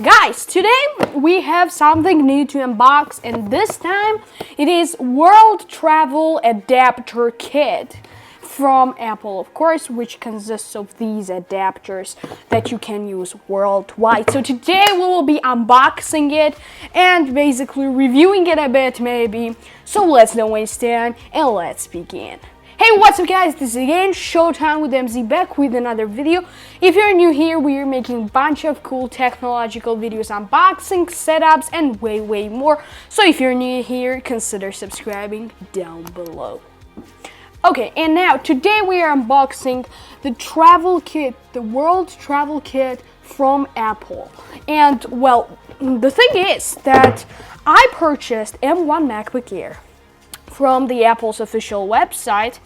Guys, today we have something new to unbox, and this time it is World Travel Adapter Kit from Apple, of course, which consists of these adapters that you can use worldwide. So today we will be unboxing it and basically reviewing it a bit maybe. So let's not waste time and let's begin. Hey, what's up guys, this is again Showtime with MZ back with another video. If you're new here, we are making a bunch of cool technological videos, unboxing, setups, and way more. So if you're new here, consider subscribing down below. Okay, and now today we are unboxing the travel kit, the World Travel Kit from Apple. And well, the thing is that I purchased M1 MacBook Air from the Apple's official website,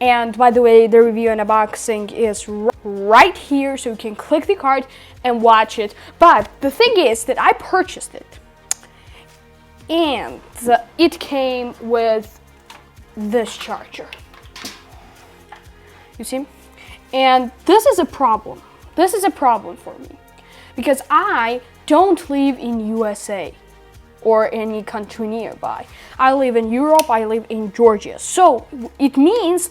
and by the way, the review and unboxing is right here, so you can click the card and watch it. But the thing is that I purchased it and it came with this charger, you see, and this is a problem. This is a problem for me because I don't live in USA or any country nearby. I live in Europe, I live in Georgia. So it means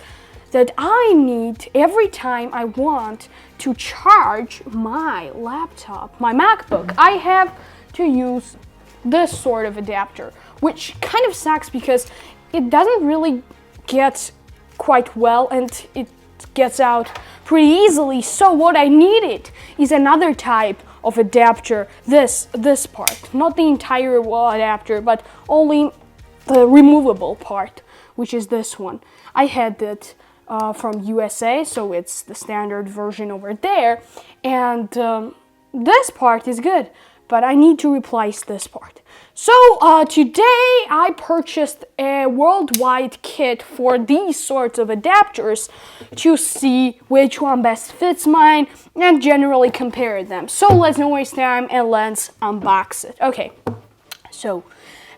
that I need, every time I want to charge my laptop, my MacBook, I have to use this sort of adapter, which kind of sucks because it doesn't really get quite well and it gets out pretty easily. So what I needed is another type of adapter, this part, not the entire wall adapter, but only the removable part, which is this one. I had it from USA, so it's the standard version over there, and this part is good, but I need to replace this part. So today I purchased a worldwide kit for these sorts of adapters to see which one best fits mine and generally compare them. So let's not waste time and let's unbox it. Okay, so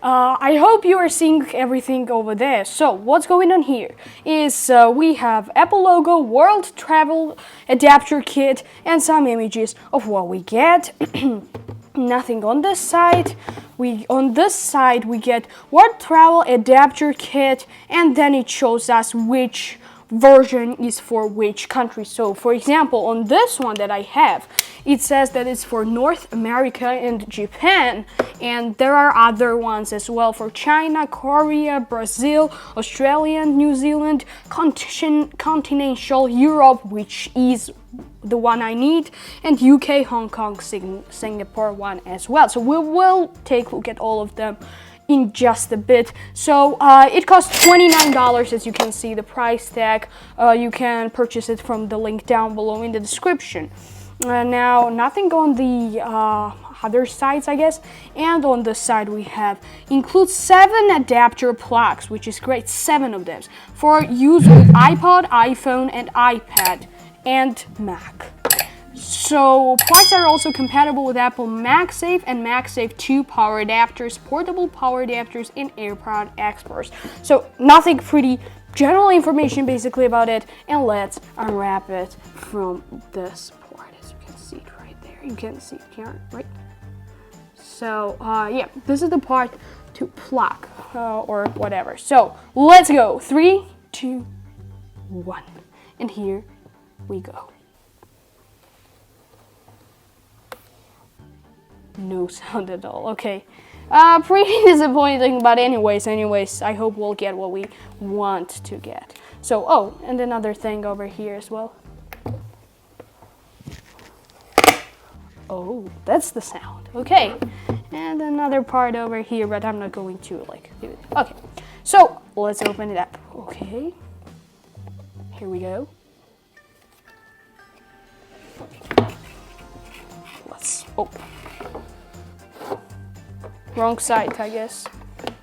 I hope you are seeing everything over there. So what's going on here is we have Apple logo, World Travel Adapter Kit, and some images of what we get. Nothing on this side. On this side we get World Travel Adapter Kit, and then it shows us which version is for which country. So for example, on this one that I have, it says that it's for North America and Japan, and there are other ones as well for China, Korea, Brazil, Australia, New Zealand, Continential Europe, which is the one I need, and UK, Hong Kong, Singapore one as well. So we will take a look at all of them in just a bit. So it costs $29, as you can see the price tag. You can purchase it from the link down below in the description. Now nothing on the other sides, I guess, and on this side we have includes 7 adapter plugs, which is great, 7 of them for use with iPod, iPhone, and iPad and Mac. So plugs are also compatible with Apple MagSafe and MagSafe 2 power adapters, portable power adapters, and AirPod Experts. So nothing, pretty general information basically about it, and let's unwrap it from this part. As you can see it right there, you can see it here, right? So yeah, this is the part to plug or whatever. So let's go, 3, 2, 1, and here we go. No sound at all. Okay, pretty disappointing, but anyways, I hope we'll get what we want to get. So, oh, and another thing over here as well. Oh, that's the sound. Okay, and another part over here, but I'm not going to do it. Okay, so let's open it up. Okay, here we go. Let's open. Wrong side, I guess.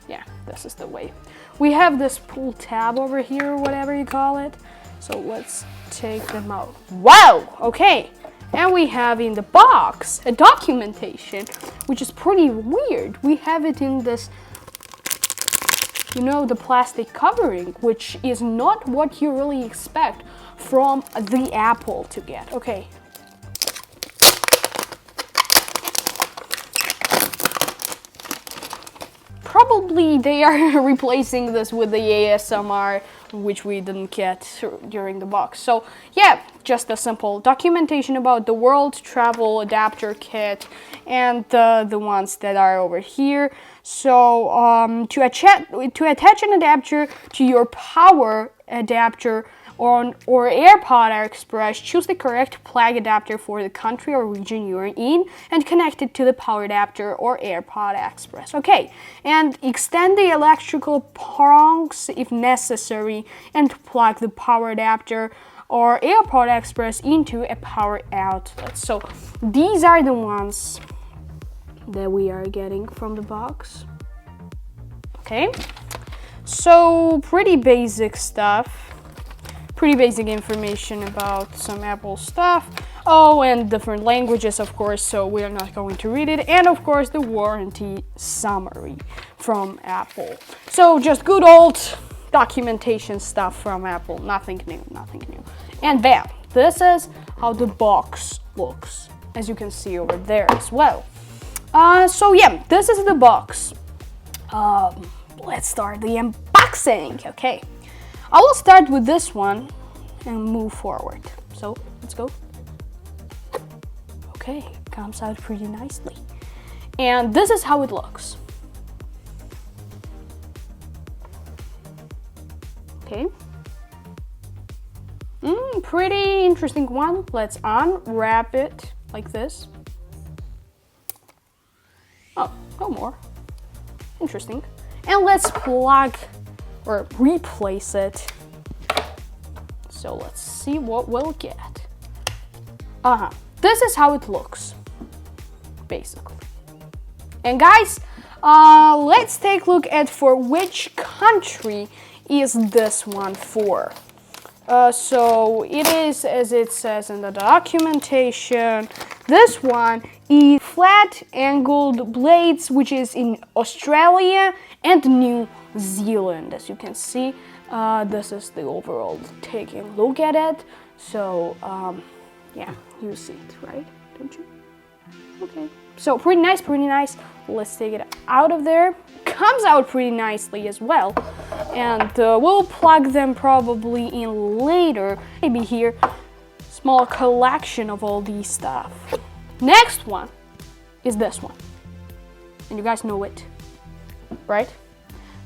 Yeah, this is the way. We have this pull tab over here, or whatever you call it. So let's take them out. Wow, okay. And we have in the box a documentation, which is pretty weird. We have it in this, you know, the plastic covering, which is not what you really expect from the Apple to get. Okay. Apparently they are replacing this with the ASMR, which we didn't get during the box. So yeah, just a simple documentation about the world travel adapter kit and the ones that are over here. So to attach an adapter to your power adapter or AirPod Express, choose the correct plug adapter for the country or region you're in and connect it to the power adapter or AirPod Express. Okay, and extend the electrical prongs if necessary and plug the power adapter or AirPod Express into a power outlet. So these are the ones that we are getting from the box. Okay, so pretty basic stuff. Pretty basic information about some Apple stuff. Oh, and different languages, of course, so we are not going to read it. And of course, the warranty summary from Apple. So just good old documentation stuff from Apple. Nothing new, nothing new. And bam, this is how the box looks, as you can see over there as well. So yeah, this is the box. Let's start the unboxing. Okay. I will start with this one and move forward. So let's go. Okay, comes out pretty nicely. And this is how it looks. Okay. Pretty interesting one. Let's unwrap it like this. Oh, no more. Interesting. And let's plug or replace it. So let's see what we'll get. This is how it looks, basically. And guys, let's take a look at for which country is this one for. So it is, as it says in the documentation, this one is flat angled blades, which is in Australia and New Zealand. As you can see, this is the overall taking a look at it. So yeah, you see it, right? Don't you? Okay, so pretty nice, pretty nice. Let's take it out of there. Comes out pretty nicely as well, and we'll plug them probably in later. Maybe here, small collection of all these stuff. Next one is this one, and you guys know it, right?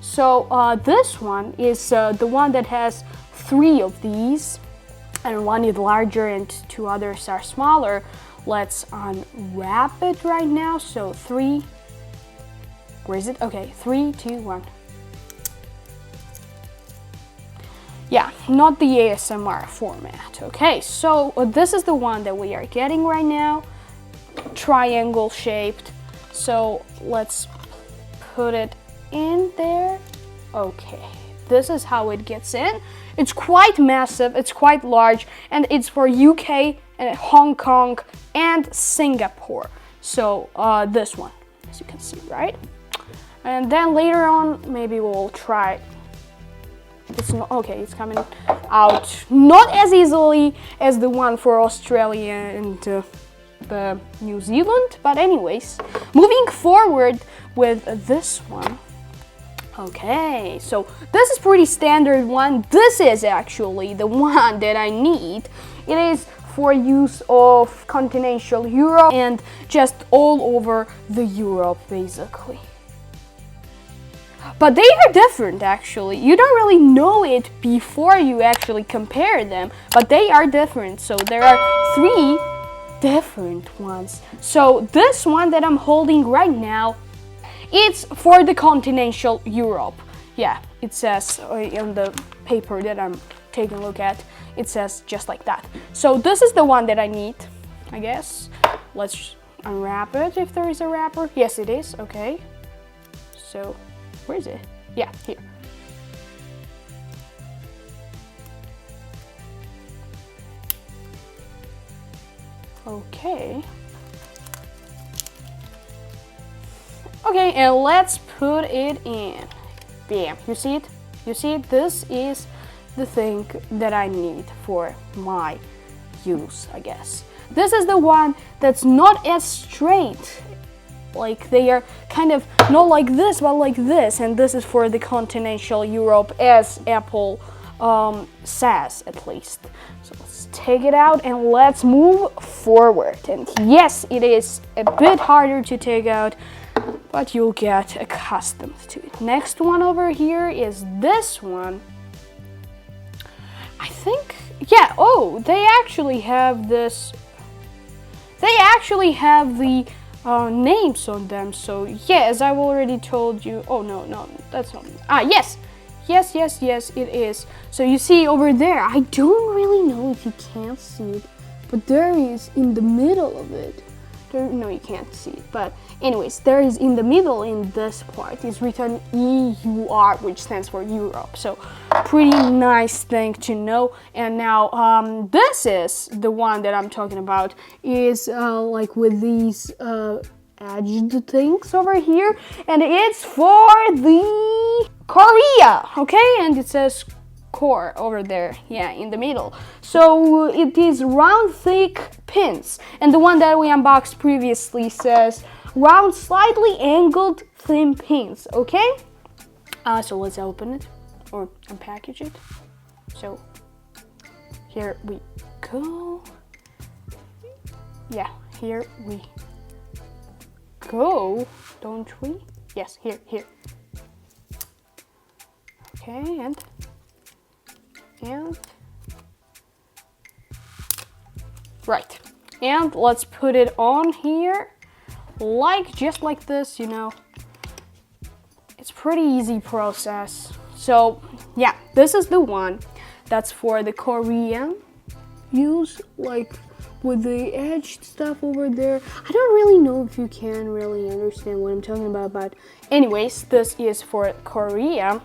So this one is the one that has 3 of these, and one is larger and 2 others are smaller. Let's unwrap it right now. So 3, where is it? Okay, 3, 2, 1. Yeah, not the ASMR format. Okay, so this is the one that we are getting right now, triangle shaped. So let's put it in there. Okay, this is how it gets in. It's quite massive, it's quite large, and it's for UK and Hong Kong and Singapore. So this one, as you can see, right? And then later on, maybe we'll try. It's not okay. It's coming out not as easily as the one for Australia and the New Zealand. But anyways, moving forward with this one. Okay, so this is pretty standard one. This is actually the one that I need. It is for use of Continential Europe and just all over the Europe, basically. But they are different, actually. You don't really know it before you actually compare them, but they are different. So there are 3 different ones. So this one that I'm holding right now, it's for the Continential Europe. Yeah, it says on the paper that I'm taking a look at, it says just like that. So this is the one that I need, I guess. Let's unwrap it if there is a wrapper. Yes, it is. Okay. So where is it? Yeah, here. Okay. Okay, and let's put it in. Bam, you see it? You see it? This is the thing that I need for my use, I guess. This is the one that's not as straight Like they are kind of not like this, but like this. And this is for the Continental Europe, as Apple says, at least. So let's take it out and let's move forward. And yes, it is a bit harder to take out, but you'll get accustomed to it. Next one over here is this one. I think, yeah, oh, they actually have this. They actually have the names on them. So yeah, as I've already told you. Oh no, that's not. Yes, it is. So you see over there, I don't really know if you can't see it, but there is in the middle of it. No, you can't see it, but anyways, there is in the middle, in this part, is written EUR, which stands for Europe. So pretty nice thing to know. And now this is the one that I'm talking about, is like with these edged things over here, and it's for the Korea, okay? And it says core over there, yeah, in the middle. So it is round thick pins, and the one that we unboxed previously says round slightly angled thin pins, okay? So let's open it or unpackage it. So here we go. Yeah, here we go, don't we? Yes, here. Okay, and right, and let's put it on here, like just like this, you know. It's pretty easy process. So yeah, this is the one that's for the Korean use, like with the edged stuff over there. I don't really know if you can really understand what I'm talking about, but anyways, this is for Korea.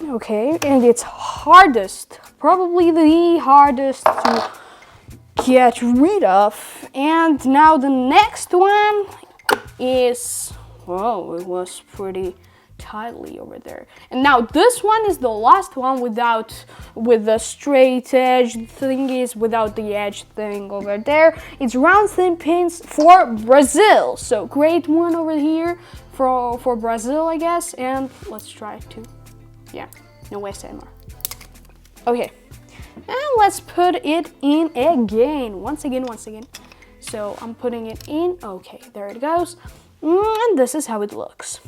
Okay, and it's hardest, probably the hardest to get rid of. And now the next one is, whoa, it was pretty tightly over there. And now this one is the last one with the straight edge thingies, without the edge thing over there. It's round thin pins for Brazil. So great one over here for Brazil, I guess. And let's try to, yeah, no ASMR. Okay, and let's put it in again. Once again. So I'm putting it in. Okay, there it goes. And this is how it looks.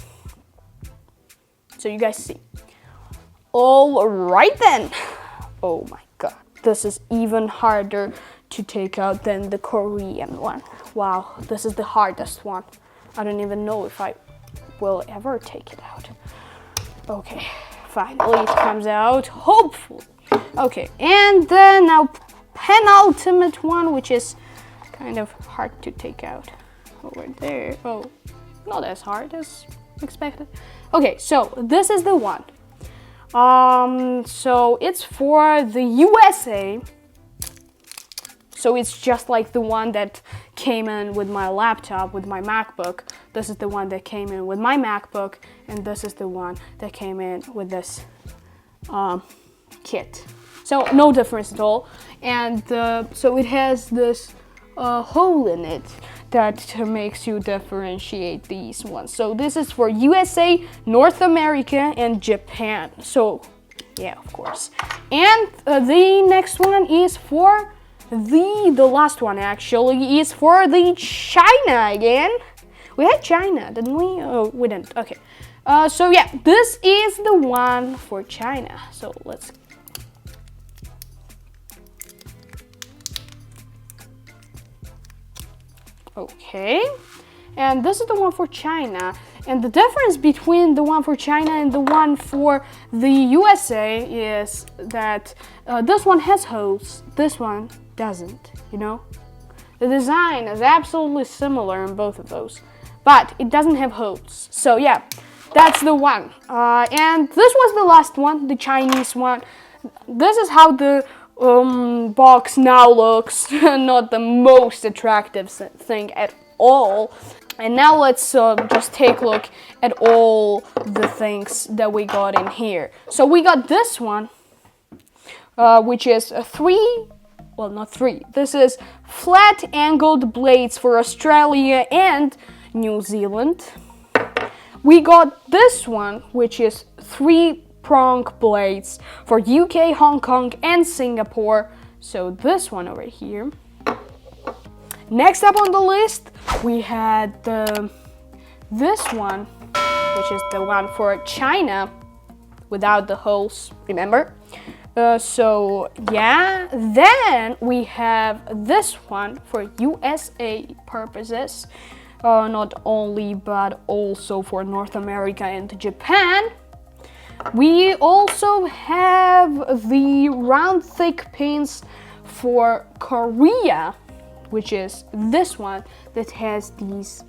So you guys see. All right then. Oh my god, this is even harder to take out than the Korean one. Wow, this is the hardest one. I don't even know if I will ever take it out. Okay, finally it comes out, hopefully. Okay, and then now penultimate one, which is kind of hard to take out over there. Oh, not as hard as expected. Okay, so this is the one. So it's for the USA. So it's just like the one that came in with my laptop, with my MacBook. This is the one that came in with my MacBook, and this is the one that came in with this kit. So no difference at all. And so it has this hole in it that makes you differentiate these ones. So this is for USA, North America, and Japan. So yeah, of course. And the next one is for the last one actually is for the China again. We had China, didn't we? Oh, we didn't. Okay. So yeah, this is the one for China. So let's. Okay, and this is the one for China. And the difference between the one for China and the one for the USA is that this one has holes, this one doesn't, you know? The design is absolutely similar in both of those, but it doesn't have holes. So yeah, that's the one. And this was the last one, the Chinese one. This is how the box now looks. Not the most attractive thing at all. And now let's just take a look at all the things that we got in here. So we got this one, which is 3 well, not 3. This is flat angled blades for Australia and New Zealand. We got this one, which is 3-prong blades for UK, Hong Kong, and Singapore. So this one over here. Next up on the list, we had this one, which is the one for China without the holes, remember? So yeah, then we have this one for USA purposes, not only but also for North America and Japan. We also have the round thick pins for Korea, which is this one that has these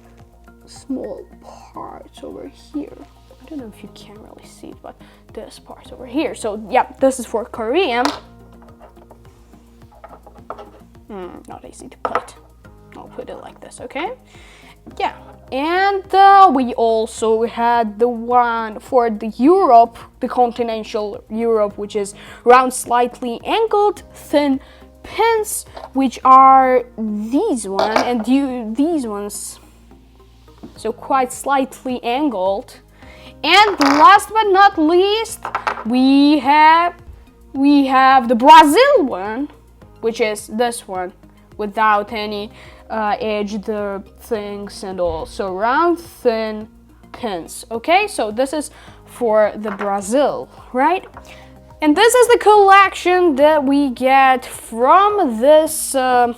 small parts over here. I don't know if you can really see it, but this part over here. So yeah, this is for Korea. Not easy to put. I'll put it like this, okay? Yeah, and we also had the one for the Europe, the Continential Europe, which is round, slightly angled, thin pins, which are these ones, and these ones, so quite slightly angled. And last but not least, we have the Brazil one, which is this one, without any edged things and all. So round, thin pins. Okay, so this is for the Brazil, right? And this is the collection that we get from this one,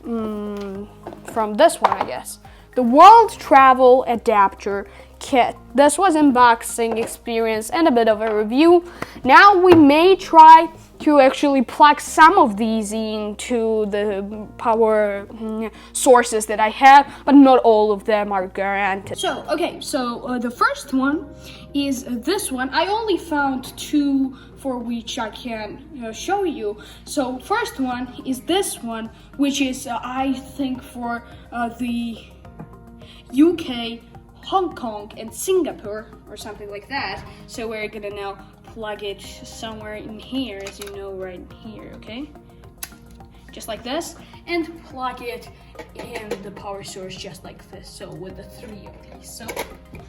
I guess. The World Travel Adapter Kit. This was unboxing experience and a bit of a review. Now we may try to actually plug some of these into the power sources that I have, but not all of them are guaranteed. So, okay, so the first one is this one. I only found 2 for which I can show you. So first one is this one, which is I think for the UK, Hong Kong, and Singapore, or something like that. So we're gonna now plug it somewhere in here, as you know, right here, okay? Just like this, and plug it in the power source just like this, so with the 3 of these. So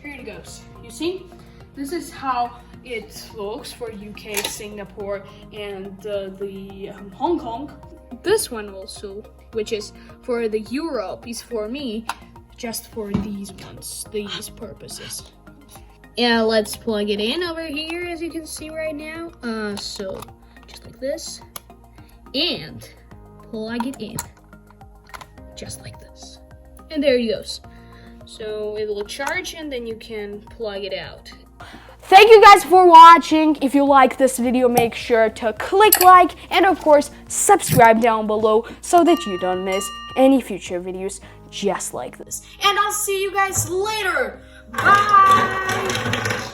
here it goes. You see? This is how it looks for UK, Singapore, and the Hong Kong. This one also, which is for the Europe, is for me, just for these ones, these purposes. Yeah, let's plug it in over here, as you can see right now. So just like this, and plug it in, just like this. And there it goes. So it will charge, and then you can plug it out. Thank you guys for watching. If you like this video, make sure to click like and of course subscribe down below so that you don't miss any future videos just like this. And I'll see you guys later. Bye.